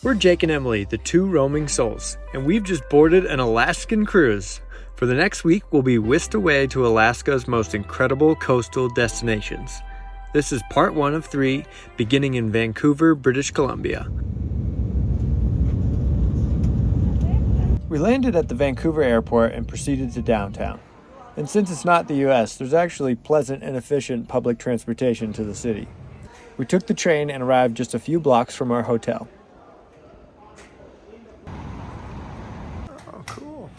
We're Jake and Emily, the two roaming souls, and we've just boarded an Alaskan cruise. For the next week, we'll be whisked away to Alaska's most incredible coastal destinations. This is part 1 of 3, beginning in Vancouver, British Columbia. We landed at the Vancouver airport and proceeded to downtown. And since it's not the US, there's actually pleasant and efficient public transportation to the city. We took the train and arrived just a few blocks from our hotel. Oh, cool.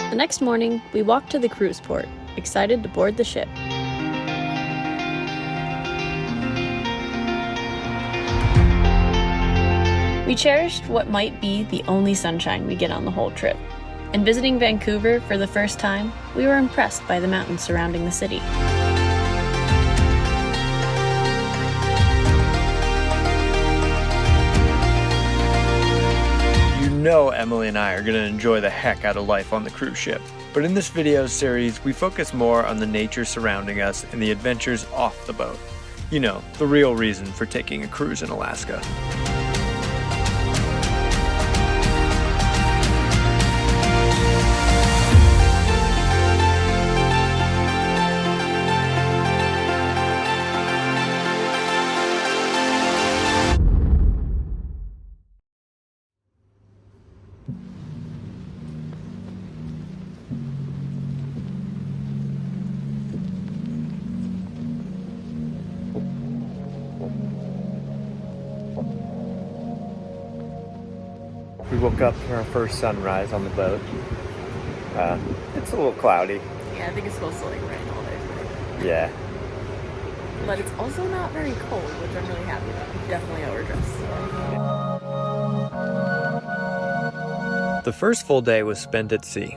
The next morning, we walked to the cruise port, excited to board the ship. We cherished what might be the only sunshine we get on the whole trip. And visiting Vancouver for the first time, we were impressed by the mountains surrounding the city. You know Emily and I are going to enjoy the heck out of life on the cruise ship. But in this video series, we focus more on the nature surrounding us and the adventures off the boat. You know, the real reason for taking a cruise in Alaska. We woke up for our first sunrise on the boat. It's a little cloudy. Yeah, I think it's supposed to rain all day today. Yeah. But it's also not very cold, which I'm really happy about. Definitely overdressed. The first full day was spent at sea.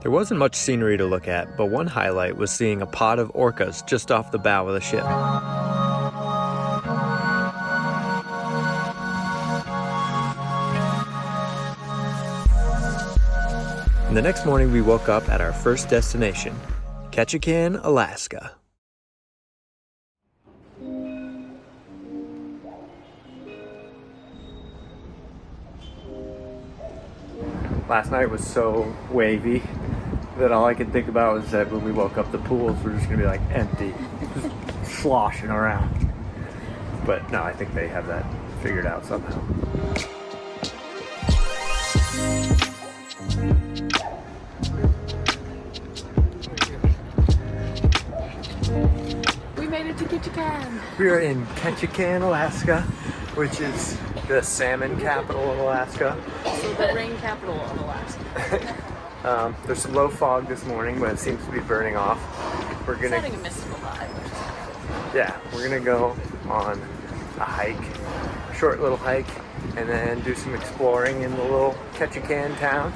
There wasn't much scenery to look at, but one highlight was seeing a pod of orcas just off the bow of the ship. And the next morning we woke up at our first destination, Ketchikan, Alaska. Last night was so wavy that all I could think about was that when we woke up the pools were just gonna be like empty, just sloshing around. But no, I think they have that figured out somehow. We made it to Ketchikan! We are in Ketchikan, Alaska, which is the salmon capital of Alaska. So the rain capital of Alaska. There's some low fog this morning, but it seems to be burning off. We're gonna, It's having a mystical vibe, which is kind of cool. yeah, we're gonna go on a hike, a short little hike, and then do some exploring in the little Ketchikan town.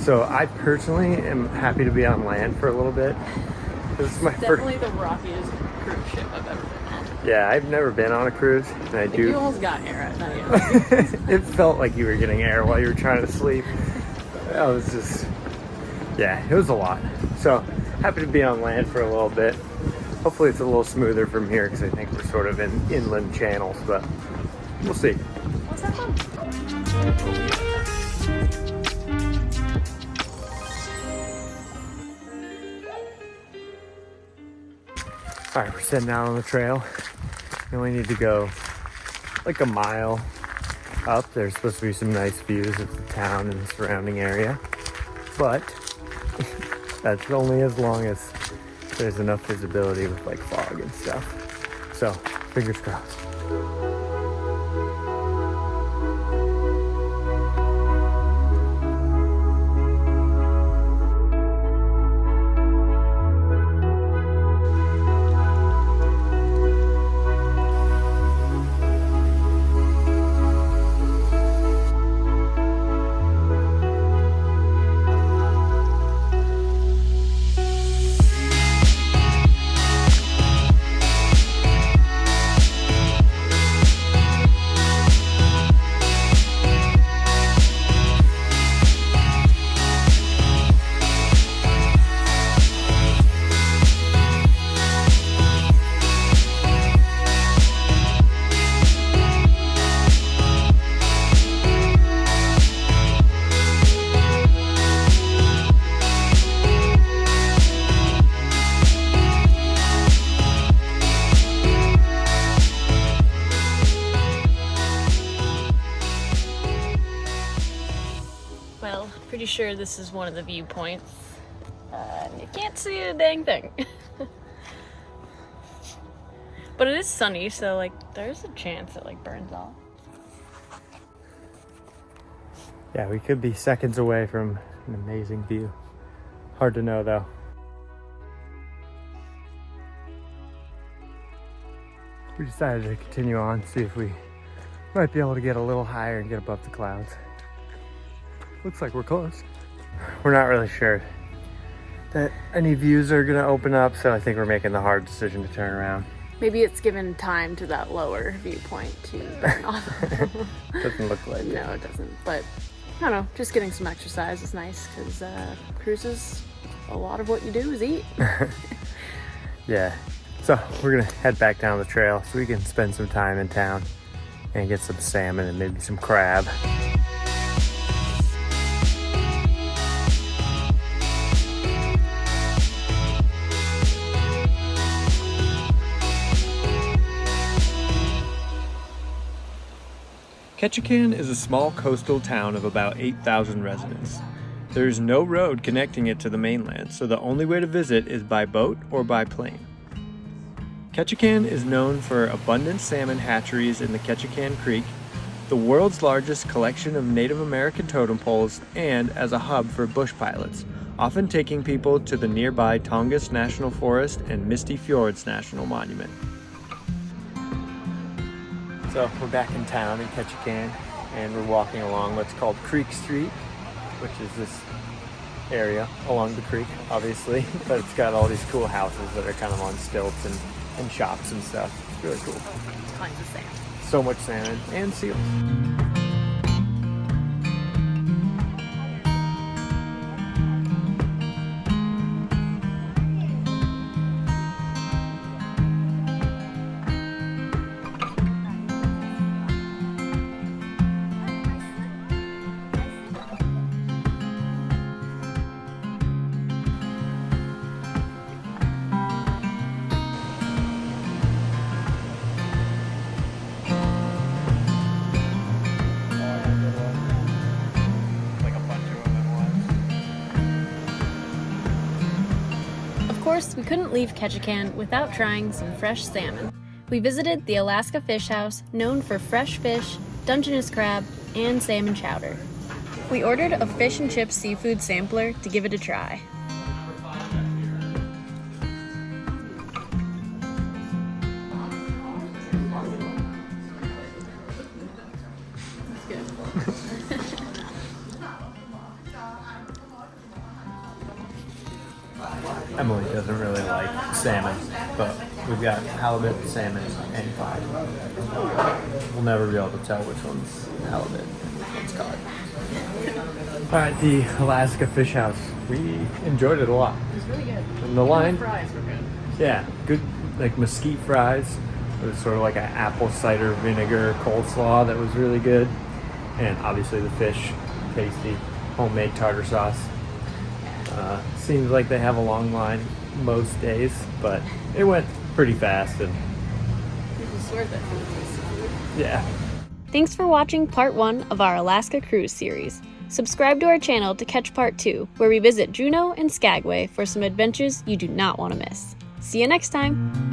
So I personally am happy to be on land for a little bit. This is my Definitely the rockiest cruise ship I've ever been on. Yeah, I've never been on a cruise, and I do. You almost got air at night. It felt like you were getting air while you were trying to sleep. That was just, yeah, it was a lot. So happy to be on land for a little bit. Hopefully it's a little smoother from here because I think we're sort of in inland channels, but we'll see. Let's have fun. All right, we're setting out on the trail. We only need to go like a mile up. There's supposed to be some nice views of the town and the surrounding area, but that's only as long as there's enough visibility with like fog and stuff. So, fingers crossed. Pretty sure this is one of the viewpoints. You can't see a dang thing. But it is sunny, so like there's a chance it like burns off. Yeah, we could be seconds away from an amazing view. Hard to know though. We decided to continue on, see if we might be able to get a little higher and get above the clouds. Looks like we're close. We're not really sure that any views are gonna open up, so I think we're making the hard decision to turn around. Maybe it's given time to that lower viewpoint to burn off. Doesn't look like it. No, it doesn't. But I don't know, just getting some exercise is nice because cruises, a lot of what you do is eat. Yeah, so we're gonna head back down the trail so we can spend some time in town and get some salmon and maybe some crab. Ketchikan is a small coastal town of about 8,000 residents. There is no road connecting it to the mainland, so the only way to visit is by boat or by plane. Ketchikan is known for abundant salmon hatcheries in the Ketchikan Creek, the world's largest collection of Native American totem poles, and as a hub for bush pilots, often taking people to the nearby Tongass National Forest and Misty Fjords National Monument. So we're back in town in Ketchikan, and we're walking along what's called Creek Street, which is this area along the creek, obviously, but it's got all these cool houses that are kind of on stilts and shops and stuff. It's really cool. Tons of salmon. So much salmon and seals. Of course, we couldn't leave Ketchikan without trying some fresh salmon. We visited the Alaska Fish House, known for fresh fish, Dungeness crab, and salmon chowder. We ordered a fish and chips seafood sampler to give it a try. Emily doesn't really like salmon, but we've got halibut, salmon, and cod. We'll never be able to tell which one's halibut and which one's cod. All right, the Alaska Fish House. We enjoyed it a lot. It was really good. And the line, The fries were good. yeah, good, like mesquite fries. It was sort of like an apple cider vinegar coleslaw that was really good. And obviously the fish, tasty, homemade tartar sauce. Seems like they have a long line most days, but it went pretty fast and People swear that food was food. yeah. Thanks for watching part 1 of our Alaska Cruise series. Subscribe to our channel to catch part 2, where we visit Juneau and Skagway for some adventures you do not want to miss. See you next time!